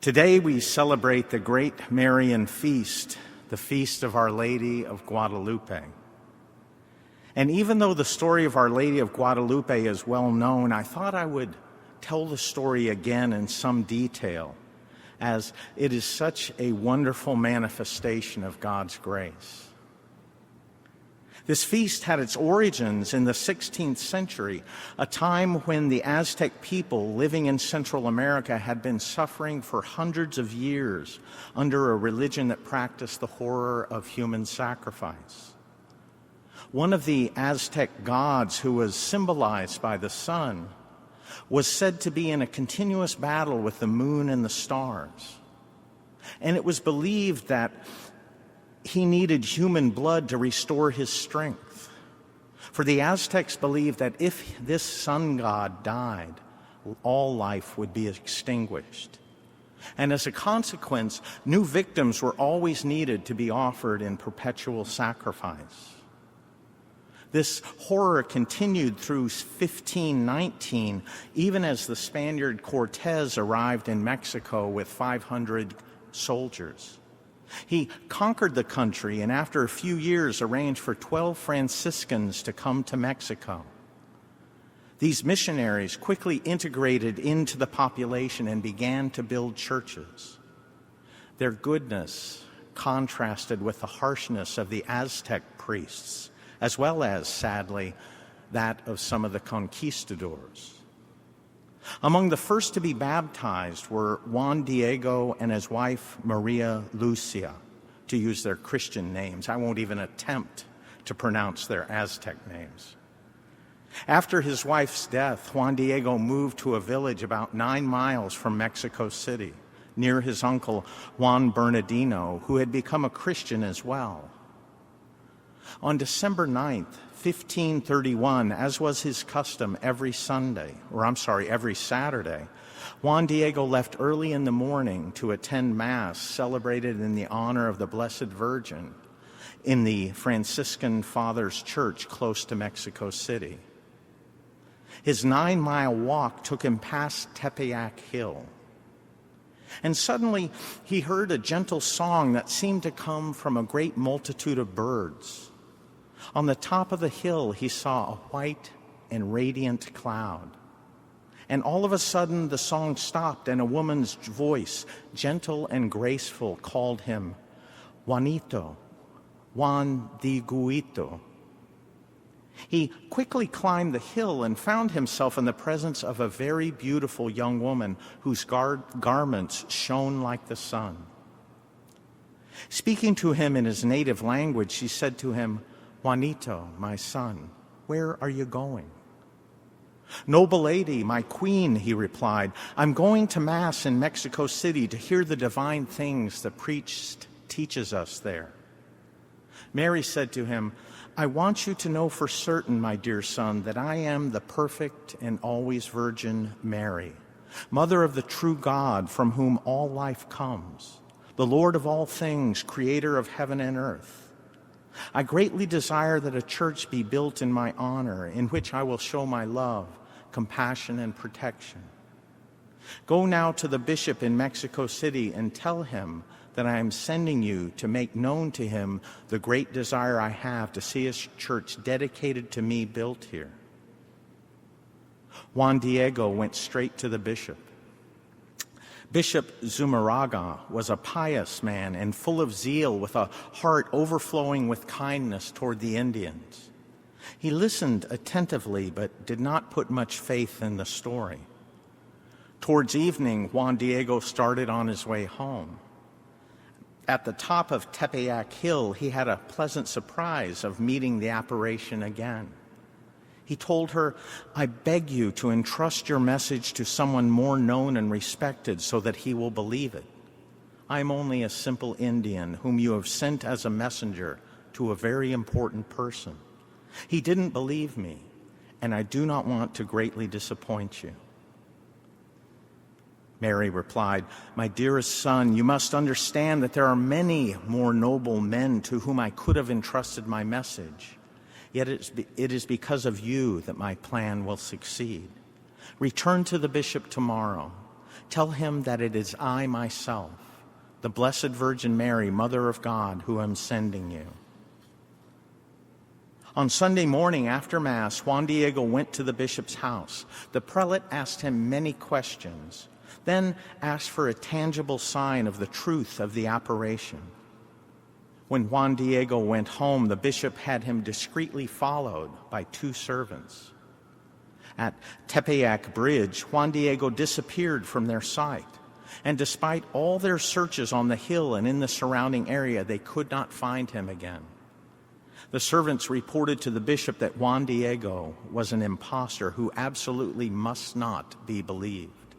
Today we celebrate the great Marian feast, the feast of Our Lady of Guadalupe. And even though the story of Our Lady of Guadalupe is well known, I thought I would tell the story again in some detail, as it is such a wonderful manifestation of God's grace. This feast had its origins in the 16th century, a time when the Aztec people living in Central America had been suffering for hundreds of years under a religion that practiced the horror of human sacrifice. One of the Aztec gods, who was symbolized by the sun, was said to be in a continuous battle with the moon and the stars. And it was believed that he needed human blood to restore his strength. For the Aztecs believed that if this sun god died, all life would be extinguished. And as a consequence, new victims were always needed to be offered in perpetual sacrifice. This horror continued through 1519, even as the Spaniard Cortez arrived in Mexico with 500 soldiers. He conquered the country and after a few years arranged for 12 Franciscans to come to Mexico. These missionaries quickly integrated into the population and began to build churches. Their goodness contrasted with the harshness of the Aztec priests, as well as, sadly, that of some of the conquistadors. Among the first to be baptized were Juan Diego and his wife Maria Lucia, to use their Christian names. I won't even attempt to pronounce their Aztec names. After his wife's death, Juan Diego moved to a village about 9 miles from Mexico City, near his uncle Juan Bernardino, who had become a Christian as well. On December 9th, 1531, as was his custom every Saturday, Juan Diego left early in the morning to attend Mass celebrated in the honor of the Blessed Virgin in the Franciscan Fathers Church close to Mexico City. His 9-mile walk took him past Tepeyac Hill. And suddenly he heard a gentle song that seemed to come from a great multitude of birds. On the top of the hill, he saw a white and radiant cloud. And all of a sudden, the song stopped, and a woman's voice, gentle and graceful, called him, Juanito, Juan Diguito. He quickly climbed the hill and found himself in the presence of a very beautiful young woman whose garments shone like the sun. Speaking to him in his native language, she said to him, Juanito, my son, where are you going? Noble lady, my queen, he replied, I'm going to Mass in Mexico City to hear the divine things the priest teaches us there. Mary said to him, I want you to know for certain, my dear son, that I am the perfect and always Virgin Mary, Mother of the true God from whom all life comes, the Lord of all things, creator of heaven and earth. I greatly desire that a church be built in my honor, in which I will show my love, compassion, and protection. Go now to the bishop in Mexico City and tell him that I am sending you to make known to him the great desire I have to see a church dedicated to me built here. Juan Diego went straight to the bishop. Bishop Zumarraga was a pious man and full of zeal, with a heart overflowing with kindness toward the Indians. He listened attentively but did not put much faith in the story. Towards evening, Juan Diego started on his way home. At the top of Tepeyac Hill, he had a pleasant surprise of meeting the apparition again. He told her, I beg you to entrust your message to someone more known and respected so that he will believe it. I am only a simple Indian whom you have sent as a messenger to a very important person. He didn't believe me, and I do not want to greatly disappoint you. Mary replied, my dearest son, you must understand that there are many more noble men to whom I could have entrusted my message. Yet it is because of you that my plan will succeed. Return to the bishop tomorrow. Tell him that it is I myself, the Blessed Virgin Mary, Mother of God, who am sending you." On Sunday morning after Mass, Juan Diego went to the bishop's house. The prelate asked him many questions, then asked for a tangible sign of the truth of the apparition. When Juan Diego went home, the bishop had him discreetly followed by 2 servants. At Tepeyac Bridge, Juan Diego disappeared from their sight, and despite all their searches on the hill and in the surrounding area, they could not find him again. The servants reported to the bishop that Juan Diego was an impostor who absolutely must not be believed.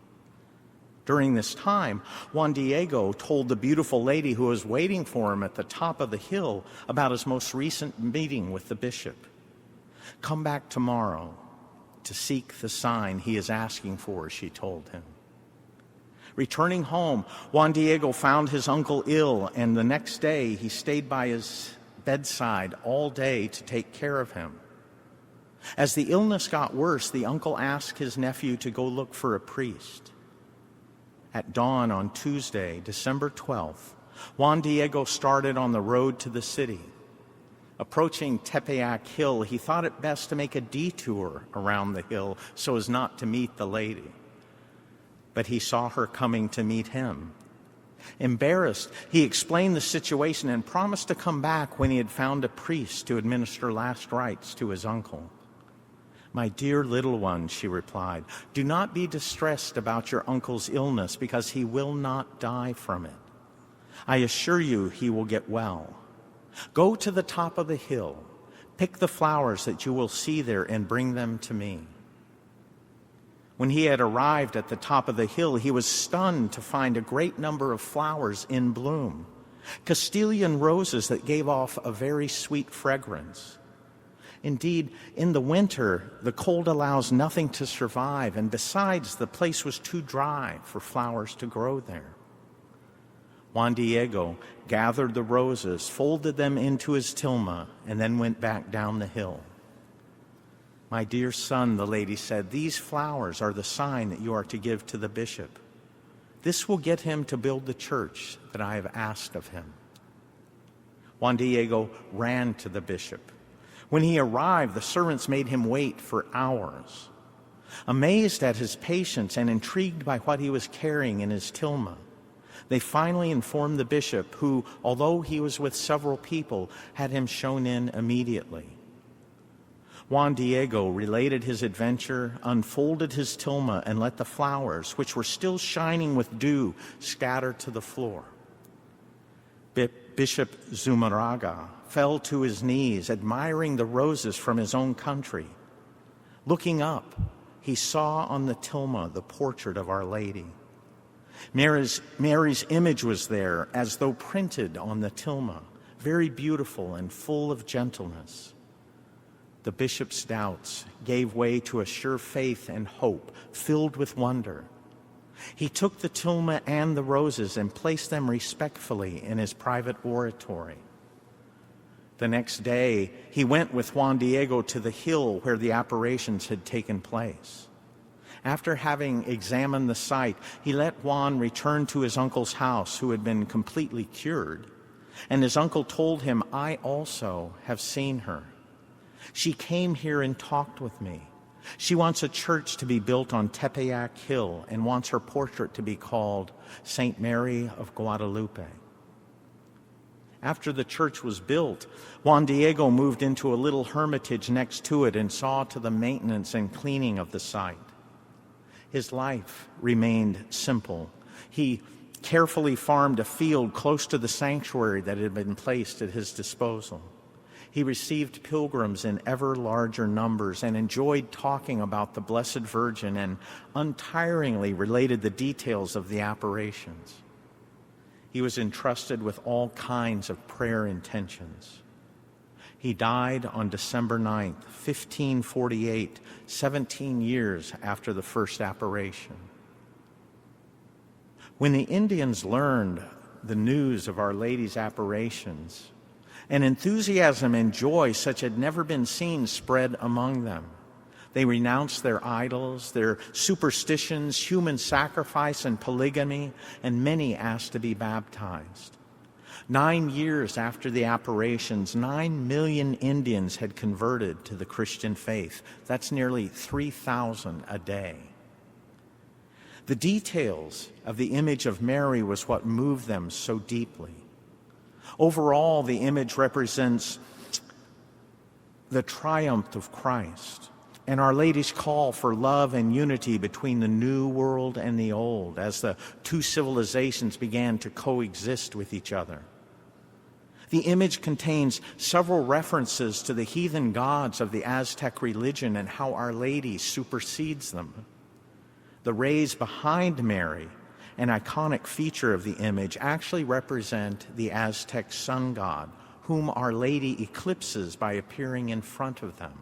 During this time, Juan Diego told the beautiful lady who was waiting for him at the top of the hill about his most recent meeting with the bishop. "Come back tomorrow to seek the sign he is asking for," she told him. Returning home, Juan Diego found his uncle ill, and the next day he stayed by his bedside all day to take care of him. As the illness got worse, the uncle asked his nephew to go look for a priest. At dawn on Tuesday, December 12th, Juan Diego started on the road to the city. Approaching Tepeyac Hill, he thought it best to make a detour around the hill so as not to meet the lady. But he saw her coming to meet him. Embarrassed, he explained the situation and promised to come back when he had found a priest to administer last rites to his uncle. "My dear little one," she replied, "do not be distressed about your uncle's illness, because he will not die from it. I assure you he will get well. Go to the top of the hill, pick the flowers that you will see there, and bring them to me." When he had arrived at the top of the hill, he was stunned to find a great number of flowers in bloom, Castilian roses that gave off a very sweet fragrance. Indeed, in the winter, the cold allows nothing to survive, and besides, the place was too dry for flowers to grow there. Juan Diego gathered the roses, folded them into his tilma, and then went back down the hill. "My dear son," the lady said, "these flowers are the sign that you are to give to the bishop. This will get him to build the church that I have asked of him." Juan Diego ran to the bishop. When he arrived, the servants made him wait for hours. Amazed at his patience and intrigued by what he was carrying in his tilma, they finally informed the bishop, who, although he was with several people, had him shown in immediately. Juan Diego related his adventure, unfolded his tilma, and let the flowers, which were still shining with dew, scatter to the floor. Bishop Zumarraga fell to his knees, admiring the roses from his own country. Looking up, he saw on the tilma the portrait of Our Lady. Mary's image was there, as though printed on the tilma, very beautiful and full of gentleness. The bishop's doubts gave way to a sure faith and hope, filled with wonder. He took the tilma and the roses and placed them respectfully in his private oratory. The next day, he went with Juan Diego to the hill where the apparitions had taken place. After having examined the site, he let Juan return to his uncle's house, who had been completely cured, and his uncle told him, "I also have seen her. She came here and talked with me. She wants a church to be built on Tepeyac Hill and wants her portrait to be called Saint Mary of Guadalupe." After the church was built, Juan Diego moved into a little hermitage next to it and saw to the maintenance and cleaning of the site. His life remained simple. He carefully farmed a field close to the sanctuary that had been placed at his disposal. He received pilgrims in ever larger numbers and enjoyed talking about the Blessed Virgin, and untiringly related the details of the apparitions. He was entrusted with all kinds of prayer intentions. He died on December 9th, 1548, 17 years after the first apparition. When the Indians learned the news of Our Lady's apparitions, an enthusiasm and joy such had never been seen spread among them. They renounced their idols, their superstitions, human sacrifice, and polygamy, and many asked to be baptized. 9 years after the apparitions, 9 million Indians had converted to the Christian faith. That's nearly 3,000 a day. The details of the image of Mary was what moved them so deeply. Overall, the image represents the triumph of Christ and Our Lady's call for love and unity between the new world and the old as the two civilizations began to coexist with each other. The image contains several references to the heathen gods of the Aztec religion and how Our Lady supersedes them. The rays behind Mary, an iconic feature of the image, actually represent the Aztec sun god, whom Our Lady eclipses by appearing in front of them.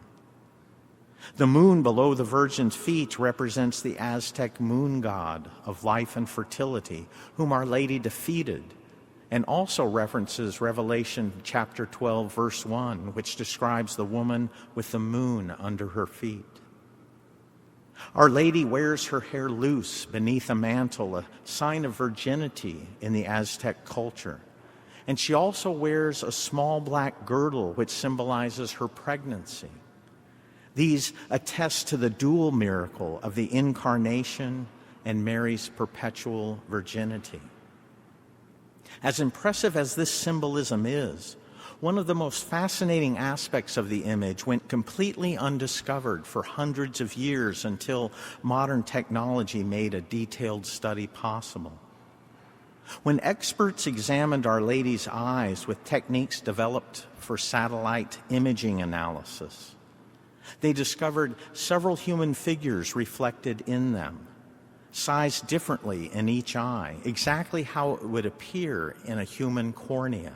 The moon below the Virgin's feet represents the Aztec moon god of life and fertility, whom Our Lady defeated, and also references Revelation chapter 12, verse 1, which describes the woman with the moon under her feet. Our Lady wears her hair loose beneath a mantle, a sign of virginity in the Aztec culture. And she also wears a small black girdle, which symbolizes her pregnancy. These attest to the dual miracle of the Incarnation and Mary's perpetual virginity. As impressive as this symbolism is, one of the most fascinating aspects of the image went completely undiscovered for hundreds of years until modern technology made a detailed study possible. When experts examined Our Lady's eyes with techniques developed for satellite imaging analysis, they discovered several human figures reflected in them, sized differently in each eye, exactly how it would appear in a human cornea.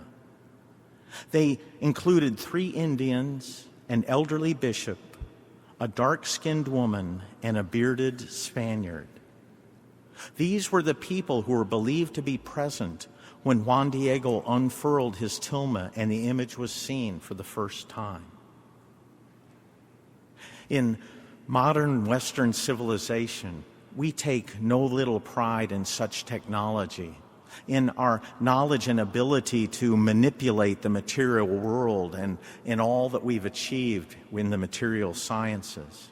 They included 3 Indians, an elderly bishop, a dark-skinned woman, and a bearded Spaniard. These were the people who were believed to be present when Juan Diego unfurled his tilma and the image was seen for the first time. In modern Western civilization, we take no little pride in such technology, in our knowledge and ability to manipulate the material world and in all that we've achieved in the material sciences.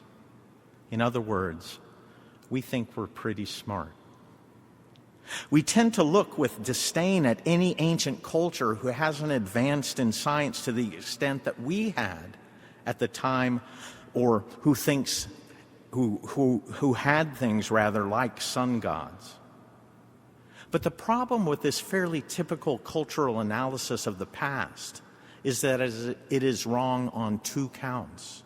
In other words, we think we're pretty smart. We tend to look with disdain at any ancient culture who hasn't advanced in science to the extent that we had at the time, or who had things rather like sun gods. But the problem with this fairly typical cultural analysis of the past is that it is wrong on 2 counts.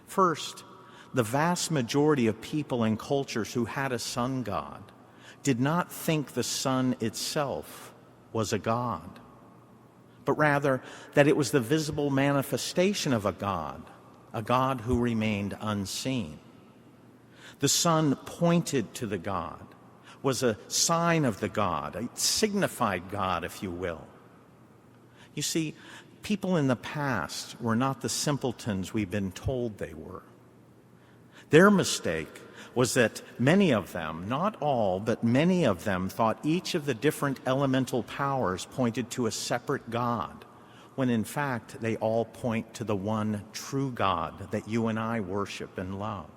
First, the vast majority of people and cultures who had a sun god did not think the sun itself was a god, but rather that it was the visible manifestation of a god who remained unseen. The sun pointed to the god, was a sign of the god, a signified God, if you will. You see, people in the past were not the simpletons we've been told they were. Their mistake was that many of them, not all, but many of them, thought each of the different elemental powers pointed to a separate God, when in fact they all point to the one true God that you and I worship and love.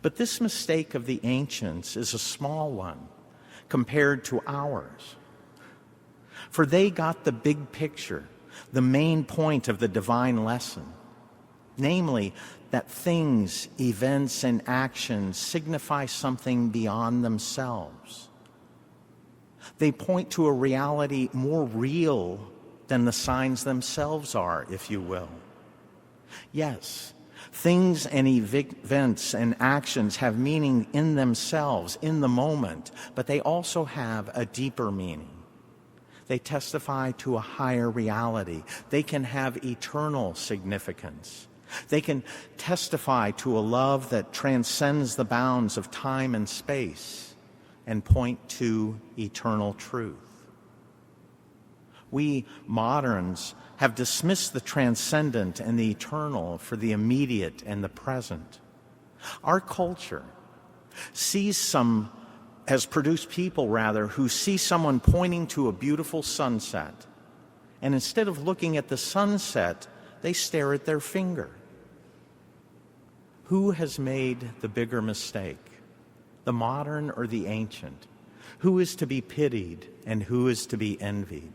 But this mistake of the ancients is a small one compared to ours. For they got the big picture, the main point of the divine lesson, namely that things, events, and actions signify something beyond themselves. They point to a reality more real than the signs themselves are, if you will. Yes, things and events and actions have meaning in themselves, in the moment, but they also have a deeper meaning. They testify to a higher reality. They can have eternal significance. They can testify to a love that transcends the bounds of time and space and point to eternal truth. We moderns have dismissed the transcendent and the eternal for the immediate and the present. Our culture has produced people who see someone pointing to a beautiful sunset, and instead of looking at the sunset, they stare at their finger. Who has made the bigger mistake, the modern or the ancient? Who is to be pitied and who is to be envied?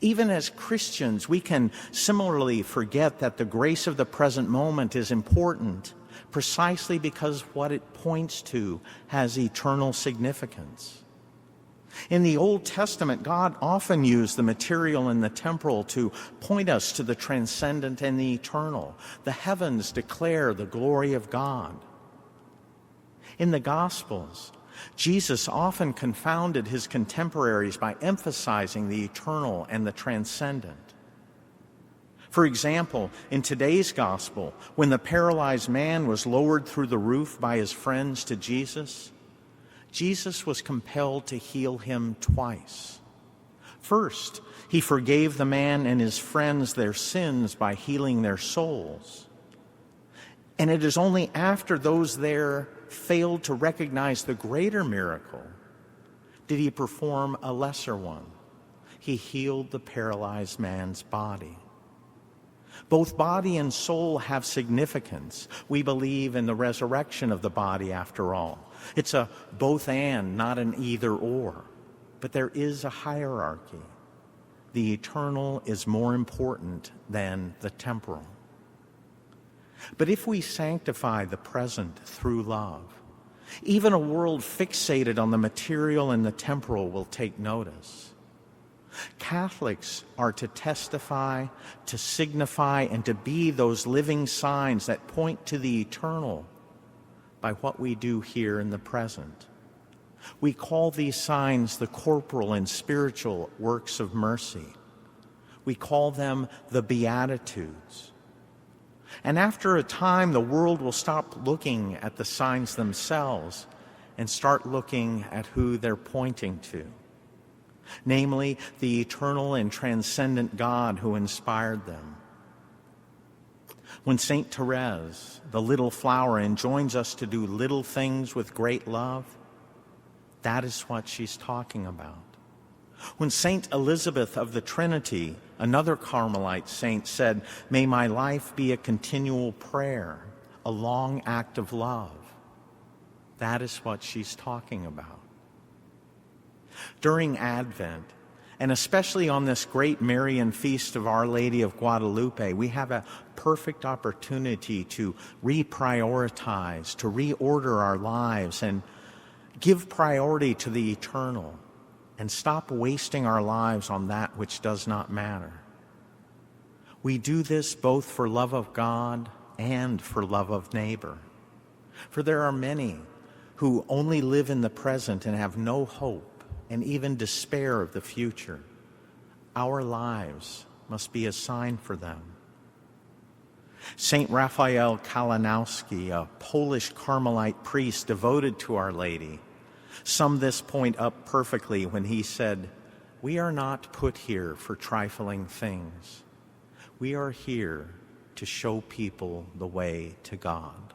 Even as Christians, we can similarly forget that the grace of the present moment is important precisely because what it points to has eternal significance. In the Old Testament, God often used the material and the temporal to point us to the transcendent and the eternal. The heavens declare the glory of God. In the Gospels, Jesus often confounded his contemporaries by emphasizing the eternal and the transcendent. For example, in today's Gospel, when the paralyzed man was lowered through the roof by his friends to Jesus, Jesus was compelled to heal him twice. First, he forgave the man and his friends their sins by healing their souls. And it is only after those there failed to recognize the greater miracle did he perform a lesser one. He healed the paralyzed man's body. Both body and soul have significance. We believe in the resurrection of the body, after all. It's a both and, not an either or. But there is a hierarchy. The eternal is more important than the temporal. But if we sanctify the present through love, even a world fixated on the material and the temporal will take notice. Catholics are to testify, to signify, and to be those living signs that point to the eternal by what we do here in the present. We call these signs the corporal and spiritual works of mercy. We call them the Beatitudes. And after a time, the world will stop looking at the signs themselves and start looking at who they're pointing to. Namely, the eternal and transcendent God who inspired them. When St. Therese, the little flower, enjoins us to do little things with great love, that is what she's talking about. When St. Elizabeth of the Trinity, another Carmelite saint, said, "May my life be a continual prayer, a long act of love," that is what she's talking about. During Advent, and especially on this great Marian feast of Our Lady of Guadalupe, we have a perfect opportunity to reprioritize, to reorder our lives and give priority to the eternal and stop wasting our lives on that which does not matter. We do this both for love of God and for love of neighbor. For there are many who only live in the present and have no hope and even despair of the future. Our lives must be a sign for them. St. Raphael Kalinowski, a Polish Carmelite priest devoted to Our Lady, summed this point up perfectly when he said, "We are not put here for trifling things. We are here to show people the way to God."